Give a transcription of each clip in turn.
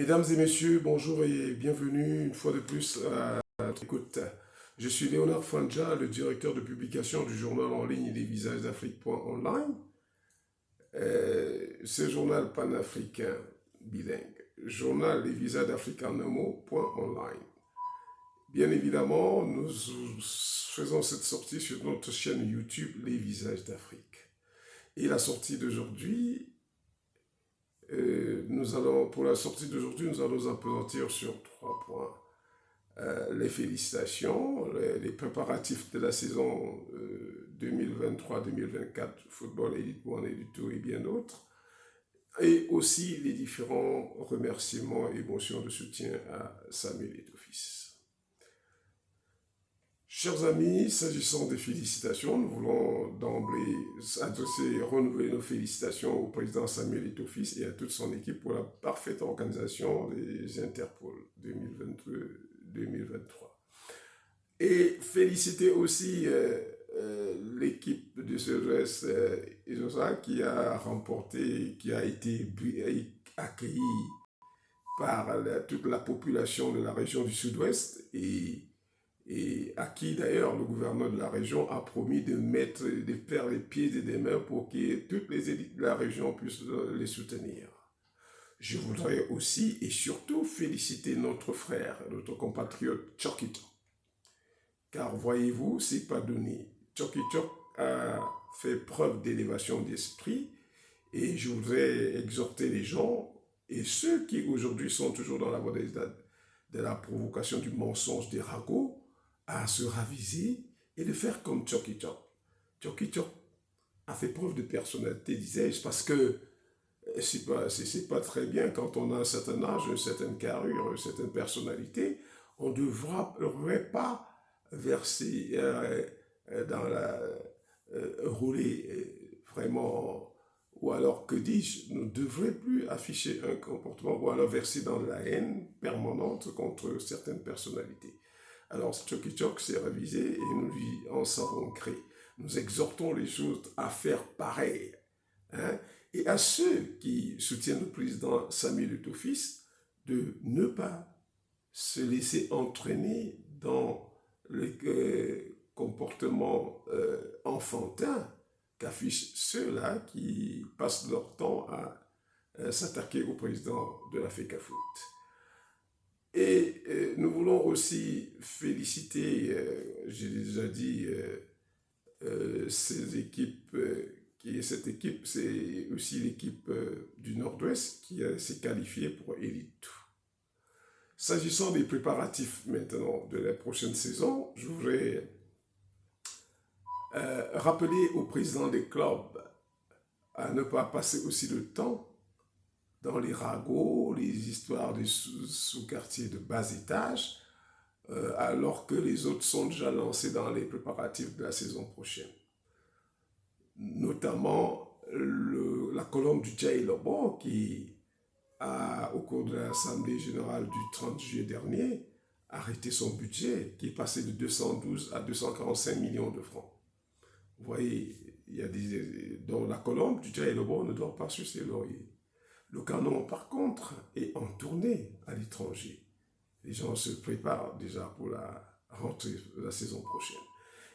Mesdames et messieurs, bonjour et bienvenue une fois de plus à notre écoute. Je suis Léonard Franja, le directeur de publication du journal en ligne des visages d'Afrique.online. Ce journal panafricain bilingue, journal des visages d'Afrique en un mot.online. Bien évidemment, nous faisons cette sortie sur notre chaîne YouTube Les Visages d'Afrique. Et la sortie d'aujourd'hui, pour la sortie d'aujourd'hui, nous allons appesantir sur 3 points. Les félicitations, les préparatifs de la saison 2023-2024, football Elite One, Elite 2 et bien d'autres, et aussi les différents remerciements et motions de soutien à Samuel Eto'o-Fils. Chers amis, s'agissant des félicitations, nous voulons d'emblée renouveler nos félicitations au président Samuel Eto'o-Fils et à toute son équipe pour la parfaite organisation des Interpol 2022-2023. Et féliciter aussi l'équipe de CES Isosa qui a remporté, qui a été accueillie par toute la population de la région du Sud-Ouest et à qui d'ailleurs le gouverneur de la région a promis de faire les pieds et des mains pour que toutes les élites de la région puissent les soutenir. Je voudrais aussi et surtout féliciter notre frère, notre compatriote Tchokito. Car voyez-vous, c'est pas donné. Tchokito a fait preuve d'élévation d'esprit et je voudrais exhorter les gens et ceux qui aujourd'hui sont toujours dans la voie de la provocation, du mensonge, des ragots, à se raviser et de faire comme Tchokito. Tchokito a fait preuve de personnalité, disais-je, parce que c'est pas très bien quand on a un certain âge, une certaine carrure, une certaine personnalité, on ne devrait pas verser rouler vraiment, ou alors que dis-je, ne devrait plus afficher un comportement, ou alors verser dans la haine permanente contre certaines personnalités. Alors, Tchokito s'est révisé et nous lui en savons gré. Nous exhortons les choses à faire pareil. Et à ceux qui soutiennent le président Samuel Eto'o-Fils de ne pas se laisser entraîner dans le comportement enfantin qu'affichent ceux-là qui passent leur temps à s'attaquer au président de la FECAFOOT. Et nous voulons aussi féliciter, j'ai déjà dit, ces équipes, cette équipe, c'est aussi l'équipe du Nord-Ouest qui s'est qualifiée pour Elite 2. S'agissant des préparatifs maintenant de la prochaine saison, je voudrais rappeler au président des clubs à ne pas passer aussi le temps dans les ragots, les histoires des sous-quartiers de bas étage, alors que les autres sont déjà lancés dans les préparatifs de la saison prochaine. Notamment la colonne du Jay Lobo qui a, au cours de l'Assemblée générale du 30 juillet dernier, arrêté son budget qui est passé de 212 à 245 millions de francs. Vous voyez, il y a dans la colonne du Jay Lobo ne doit pas sucer lauriers. Le canon, par contre, est en tournée à l'étranger. Les gens se préparent déjà pour la rentrée de la saison prochaine.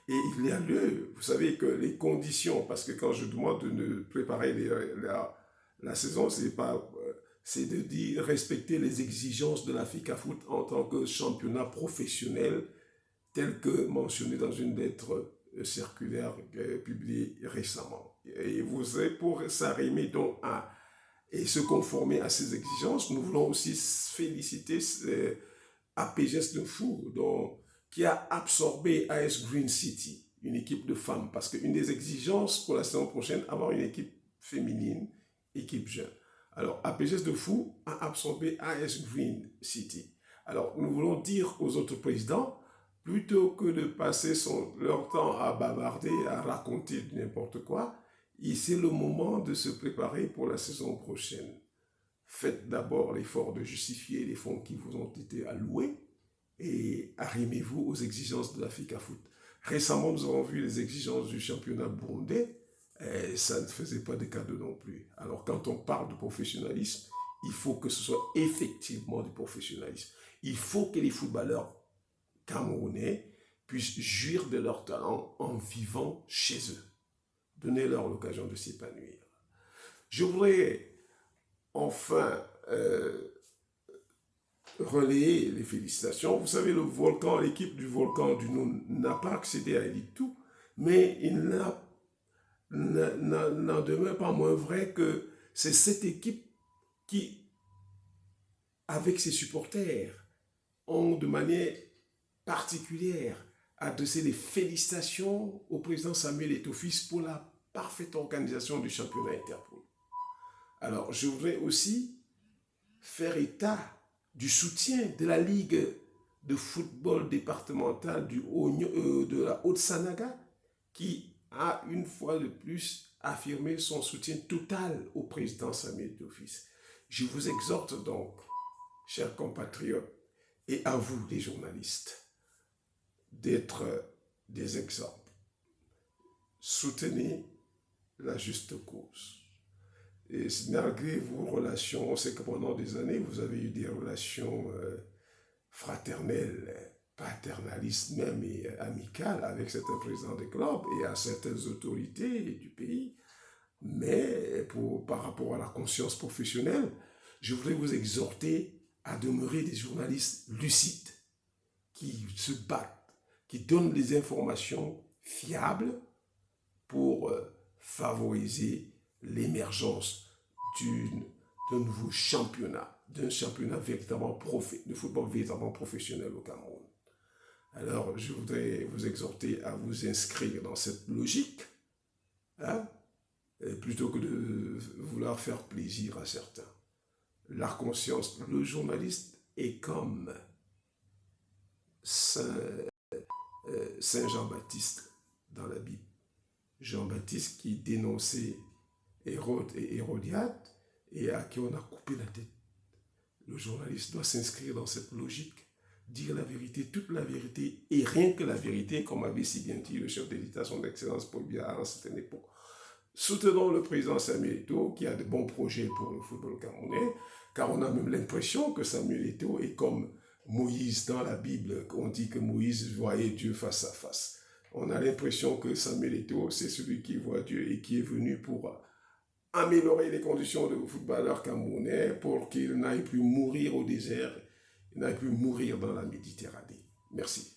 Et il y a lieu, vous savez que les conditions, parce que quand je demande de préparer la saison, c'est de respecter les exigences de la FECAFOOT en tant que championnat professionnel, tel que mentionné dans une lettre circulaire publiée récemment. Et vous êtes pour s'arrimer donc et se conformer à ces exigences, nous voulons aussi féliciter APGS de Fou, qui a absorbé AS Green City, une équipe de femmes, parce qu'une des exigences pour la saison prochaine, avoir une équipe féminine, équipe jeune. Alors, APGS de Fou a absorbé AS Green City. Alors, nous voulons dire aux autres présidents, plutôt que de passer leur temps à bavarder, à raconter n'importe quoi, c'est le moment de se préparer pour la saison prochaine. Faites d'abord l'effort de justifier les fonds qui vous ont été alloués et arrimez-vous aux exigences de la FECAFOOT. Récemment, nous avons vu les exigences du championnat burundais et ça ne faisait pas de cadeau non plus. Alors, quand on parle de professionnalisme, il faut que ce soit effectivement du professionnalisme. Il faut que les footballeurs camerounais puissent jouir de leur talent en vivant chez eux. Donnez-leur l'occasion de s'épanouir. Je voudrais enfin relayer les félicitations. Vous savez, l'équipe du Volcan du Nord n'a pas accédé à Elite 2, mais il n'en demeure pas moins vrai que c'est cette équipe qui, avec ses supporters, ont de manière particulière adressé des félicitations au président Samuel Eto'o-Fils pour la parfaite organisation du championnat Interpol. Alors, je voudrais aussi faire état du soutien de la Ligue de football départementale de la Haute-Sanaga, qui a une fois de plus affirmé son soutien total au président Samuel Eto'o-Fils. Je vous exhorte donc, chers compatriotes, et à vous les journalistes, d'être des exemples. Soutenez la juste cause. Et malgré vos relations, on sait que pendant des années, vous avez eu des relations fraternelles, paternalistes même et amicales avec certains présidents de clubs et à certaines autorités du pays. Mais par rapport à la conscience professionnelle, je voudrais vous exhorter à demeurer des journalistes lucides, qui se battent, qui donnent des informations fiables pour favoriser l'émergence d'un nouveau championnat, d'un championnat véritablement de football véritablement professionnel au Cameroun. Alors, je voudrais vous exhorter à vous inscrire dans cette logique, hein, plutôt que de vouloir faire plaisir à certains. La conscience, le journaliste est comme Saint Jean-Baptiste dans la Bible. Jean-Baptiste qui dénonçait Hérode et Hérodiade et à qui on a coupé la tête. Le journaliste doit s'inscrire dans cette logique, dire la vérité, toute la vérité et rien que la vérité, comme avait si bien dit le chef de l'État, son Excellence Paul Biya à une certaine époque. Soutenons le président Samuel Eto'o qui a de bons projets pour le football camerounais, car on a même l'impression que Samuel Eto'o est comme Moïse dans la Bible. On dit que Moïse voyait Dieu face à face. On a l'impression que Samuel Eto'o, c'est celui qui voit Dieu et qui est venu pour améliorer les conditions de footballeurs camerounais pour qu'ils n'aillent plus mourir au désert, ils n'aillent plus mourir dans la Méditerranée. Merci.